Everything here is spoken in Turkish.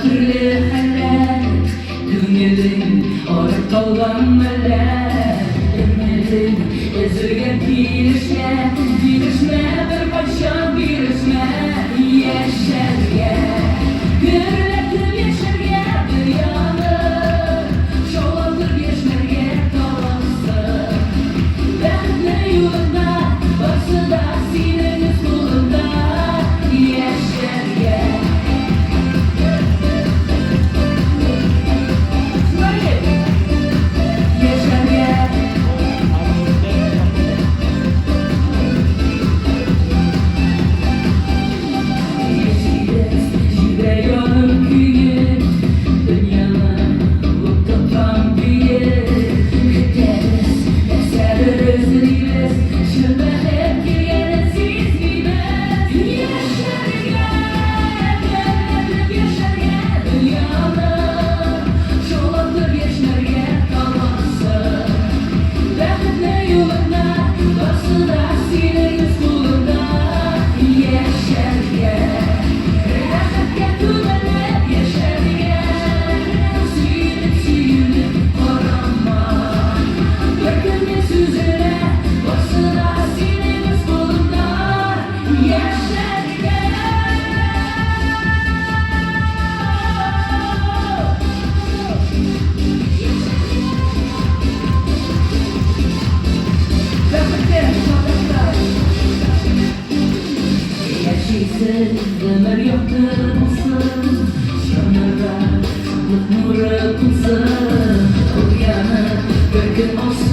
türlü haller, ko'nglim orib qolganmalar. Bilmadim ezilgan bilishma, bilishma bir qachon bilishma. Yasharga gurlatib yasharga dunyoni, shovlantirib yasharga tolonsin. Baxtli yo'lda boshida seningiz qo'limda. Yasharga ömür yokturmasın, yanında sağlık nuru bulsun. Uyanıp bir gün olsun.